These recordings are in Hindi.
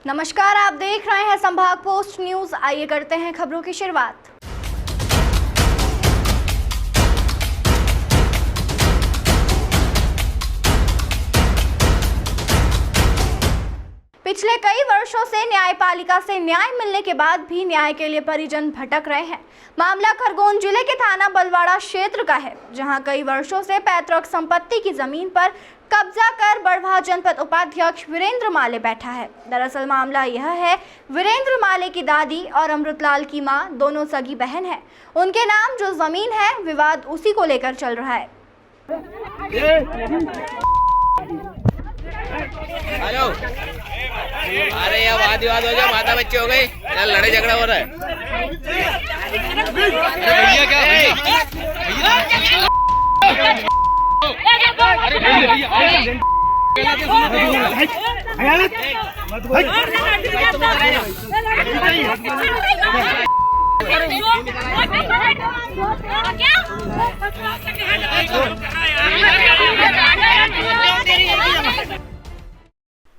नमस्कार, आप देख रहे हैं संभाग पोस्ट न्यूज। आइए करते हैं खबरों की शुरुआत। पिछले कई वर्षों से न्यायपालिका से न्याय मिलने के बाद भी न्याय के लिए परिजन भटक रहे हैं। मामला खरगोन जिले के थाना बलवाड़ा क्षेत्र का है, जहां कई वर्षों से पैतृक संपत्ति की जमीन पर कब्जा कर बड़वाह जनपद उपाध्यक्ष वीरेंद्र माले बैठा है। दरअसल मामला यह है, वीरेंद्र माले की दादी और अमृतलाल की मां दोनों सगी बहन हैं। उनके नाम जो जमीन है, विवाद उसी को लेकर चल रहा है। हेलो, अरे यार वाद विवाद हो गया, माता बच्चे हो गए, यार लड़ाई झगड़ा हो रहा है। भैया क्या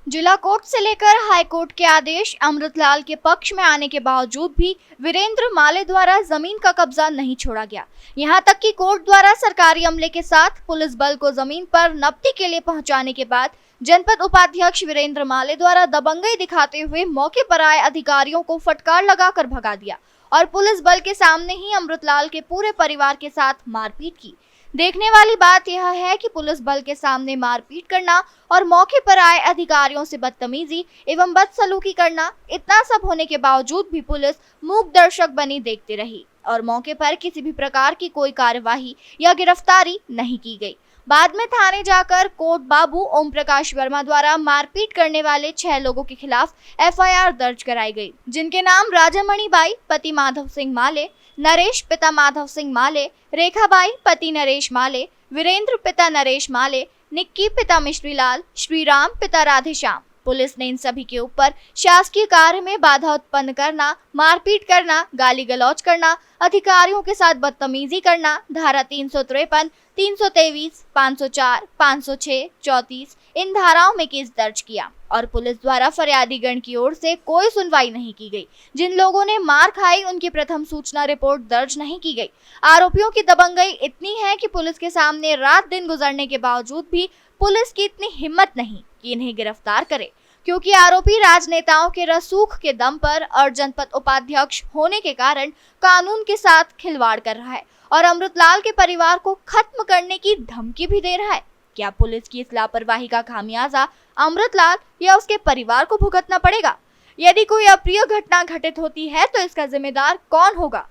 जिला कोर्ट से लेकर हाई कोर्ट के आदेश अमृतलाल के पक्ष में आने के बावजूद भी वीरेंद्र माले द्वारा जमीन का कब्जा नहीं छोड़ा गया। यहां तक कि कोर्ट द्वारा सरकारी अमले के साथ पुलिस बल को जमीन पर नब्ती के लिए पहुंचाने के बाद जनपद उपाध्यक्ष वीरेंद्र माले द्वारा दबंगई दिखाते हुए मौके पर आए अधिकारियों को फटकार लगाकर भगा दिया और पुलिस बल के सामने ही अमृतलाल के पूरे परिवार के साथ मारपीट की। देखने वाली बात यह है कि पुलिस बल के सामने मारपीट करना और मौके पर आए अधिकारियों से बदतमीजी एवं बदसलूकी करना, इतना सब होने के बावजूद भी पुलिस मूक दर्शक बनी देखती रही और मौके पर किसी भी प्रकार की कोई कार्यवाही या गिरफ्तारी नहीं की गई। बाद में थाने जाकर कोर्ट बाबू ओम प्रकाश वर्मा द्वारा मारपीट करने वाले 6 लोगों के खिलाफ एफआईआर दर्ज कराई गई, जिनके नाम राजामणि बाई पति माधव सिंह माले, नरेश पिता माधव सिंह माले, रेखाबाई पति नरेश माले, वीरेंद्र पिता नरेश माले, निक्की पिता मिश्रीलाल, श्रीराम पिता राधेश्याम। पुलिस ने इन सभी के ऊपर शासकीय कार्य में बाधा उत्पन्न करना, मारपीट करना, गाली गलौज करना, अधिकारियों के साथ बदतमीजी करना, धारा 353, 323, 504, 506, 34 इन धाराओं में केस दर्ज किया और पुलिस द्वारा फरियादीगण की ओर से कोई सुनवाई नहीं की गई। जिन लोगों ने मार खाई उनकी प्रथम सूचना रिपोर्ट दर्ज नहीं की गई। आरोपियों की दबंगई इतनी है कि पुलिस के सामने रात दिन गुजरने के बावजूद भी पुलिस की इतनी हिम्मत नहीं कि इन्हें गिरफ्तार करे, क्योंकि आरोपी राजनेताओं के रसूख के दम पर और जनपद उपाध्यक्ष होने के कारण कानून के साथ खिलवाड़ कर रहा है और अमृतलाल के परिवार को खत्म करने की धमकी भी दे रहा है। क्या पुलिस की इस लापरवाही का खामियाजा अमृतलाल या उसके परिवार को भुगतना पड़ेगा? यदि कोई अप्रिय घटना घटित होती है तो इसका जिम्मेदार कौन होगा?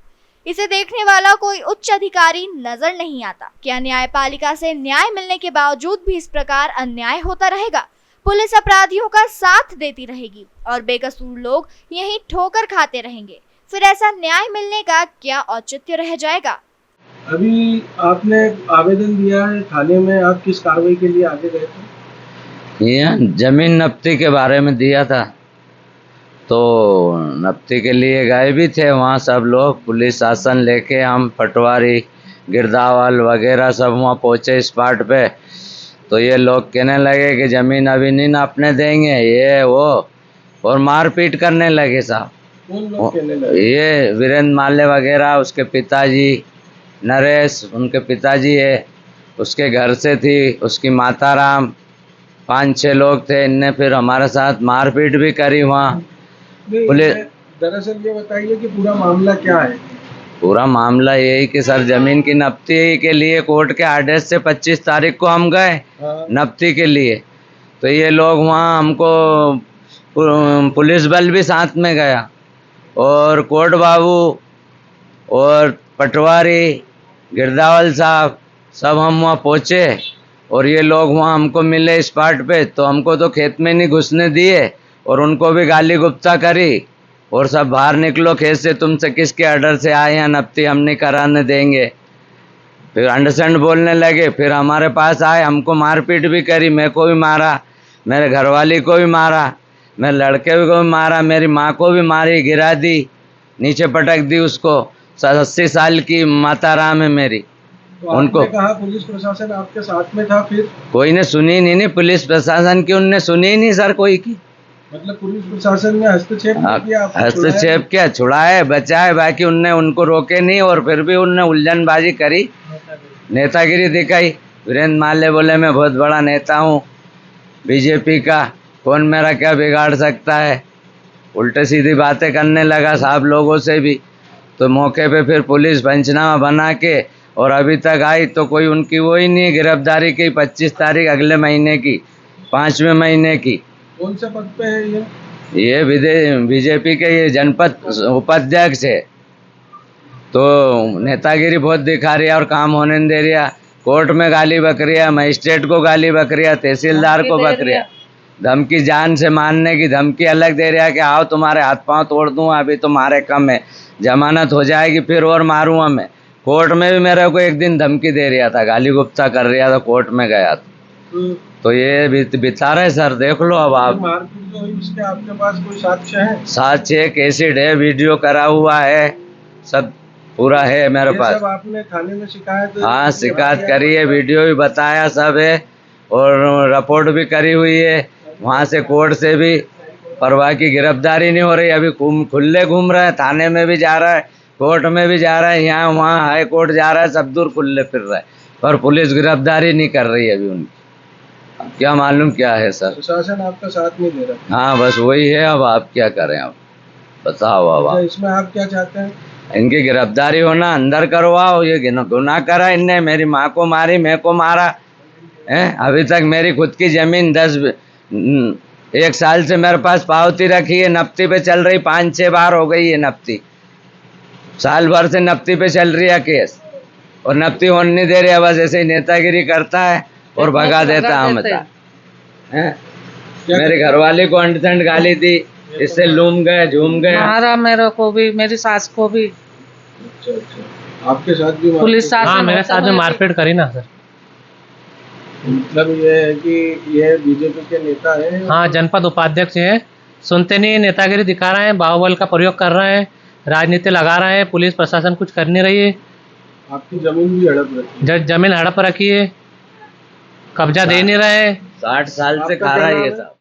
इसे देखने वाला कोई उच्च अधिकारी नजर नहीं आता। क्या न्यायपालिका से न्याय मिलने के बावजूद भी इस प्रकार अन्याय होता रहेगा? पुलिस अपराधियों का साथ देती रहेगी और बेकसूर लोग यहीं ठोकर खाते रहेंगे। फिर ऐसा न्याय मिलने का क्या औचित्य रह जाएगा? अभी आपने आवेदन दिया है थाने में, आप किस कार्रवाई के लिए आगे गए थे? ये जमीन नब्ती के बारे में दिया था, तो नब्ती के लिए गए भी थे वहाँ सब लोग, पुलिस शासन लेके हम पटवारी गिरदावल वगैरह सब वहाँ पहुँचे स्पॉट पे। तो ये लोग कहने लगे कि ज़मीन अभी नहीं नापने देंगे, ये वो, और मारपीट करने लगे साहब। कौन लोग कहने लगे? ये वीरेंद्र माले वगैरह, उसके पिताजी नरेश, उनके पिताजी है, उसके घर से थी उसकी माता राम, 5-6 लोग थे। इनने फिर हमारे साथ मारपीट भी करी वहाँ पुलिस। दरअसल ये बताइए कि पूरा मामला क्या है? पूरा मामला यही कि सर जमीन की नब्ती के लिए कोर्ट के आदेश से 25 तारीख को हम गए नब्ती के लिए। तो ये लोग वहाँ हमको, पुलिस बल भी साथ में गया और कोर्ट बाबू और पटवारी गिरदावल साहब सब हम वहाँ पहुँचे और ये लोग वहाँ हमको मिले स्पॉट पे। तो हमको तो खेत में नहीं घुसने दिए और उनको भी गाली गुप्ता करी और सब बाहर निकलो खेत से, तुमसे किसके ऑर्डर से आए हैं, नब्ती हम नहीं कराने देंगे। फिर अंडरस्टैंड बोलने लगे, फिर हमारे पास आए, हमको मारपीट भी करी, मेरे को भी मारा, मेरे घरवाली को भी मारा, मेरे लड़के को भी मारा, मेरी माँ को भी मारी, गिरा दी, नीचे पटक दी उसको। 80 साल की माता राम है मेरी। तो उनको आपने कहा पुलिस प्रशासन आपके साथ में था, फिर कोई ने सुनी नहीं, पुलिस प्रशासन की उनने सुनी नहीं सर कोई की। मतलब पुलिस प्रशासन ने हस्तक्षेप नहीं किया, आपको हस्तक्षेप क्या, छुड़ाए बचाए, बाकी उनने उनको रोके नहीं और फिर भी उनने उलझनबाजी करी, नेतागिरी दिखाई। वीरेंद्र माले बोले मैं बहुत बड़ा नेता हूँ बीजेपी का, कौन मेरा क्या बिगाड़ सकता है, उल्टे सीधी बातें करने लगा साहब लोगों से भी। तो मौके पे फिर पुलिस पंचनामा बना के और अभी तक आई तो कोई उनकी वो ही नहीं है, गिरफ्तारी की 25 तारीख अगले महीने की, 5वें महीने की। कौन से पद पे है ये? ये बीजेपी के ये जनपद उपाध्यक्ष है, तो नेतागिरी बहुत दिखा रही है और काम होने नहीं दे रहा। कोर्ट में गाली बक रही है, मजिस्ट्रेट को गाली बक रही है, तहसीलदार को बक रही है, धमकी, जान से मारने की धमकी अलग दे रहा है कि आओ तुम्हारे हाथ पांव तोड़ दूँ, अभी तुम्हारे कम है, जमानत हो जाएगी फिर और मारूंगा मैं। कोर्ट में भी मेरे को एक दिन धमकी दे रहा था, गाली गुप्ता कर रहा था, कोर्ट में गया तो ये बिता रहे सर, देख लो अब आप। मारपीट जो हुई उसके आपके पास कोई साक्ष्य है? साक्ष्य है, कैसेट है, वीडियो करा हुआ है, सब पूरा है मेरे ये पास। सब आपने थाने में शिकायत? हाँ शिकायत करी है, वीडियो भी बताया, सब है और रिपोर्ट भी करी हुई है। वहाँ से कोर्ट से भी परवाह की गिरफ्तारी नहीं हो रही, अभी खुले घूम रहा है, थाने में भी जा रहा है, कोर्ट में भी जा रहा है, यहाँ वहाँ हाई कोर्ट जा रहा है, सब दूर खुले फिर रहा है, पर पुलिस गिरफ्तारी नहीं कर रही है अभी उनकी। क्या मालूम क्या है सर, प्रशासन आपका साथ नहीं दे रहा? हाँ बस वही है, अब आप क्या करें, अब बताओ अब आप। इसमें आप क्या चाहते हैं? इनकी गिरफ्तारी होना, अंदर करवाओ, ये गुनाह करा इनने, मेरी माँ को मारी, मैं को मारा है, अभी तक मेरी खुद की जमीन 1 साल से मेरे पास पावती रखी है, नफ्ती पे चल रही, 5-6 बार हो गई है नफ्ती, साल भर से नफ्ती पे चल रही है केस और नफ्ती होने नहीं दे रही है, बस ऐसे ही नेतागिरी करता है और भगा देता है हमेशा। मेरे घरवाले को अंडसंड गाली दी, इससे लूम गए, झूम गए, मारा मेरे को भी, मेरी सास को भी। अच्छा, आपके साथ भी पुलिस साथ हाँ मेरे साथ में मारपीट करी ना सर। मतलब ये है कि ये बीजेपी के नेता है? हाँ जनपद उपाध्यक्ष है, सुनते नहीं, नेतागिरी दिखा रहे हैं, बाहुबल का प्रयोग कर रहे हैं, राजनीति लगा रहे हैं, पुलिस प्रशासन कुछ कर नहीं रही है। आपकी जमीन भी हड़प रखी है? जमीन हड़प रखी है, कब्जा दे नहीं रहे हैं। 60 साल से आपका खा क्या रहा है नाम ये है? सब।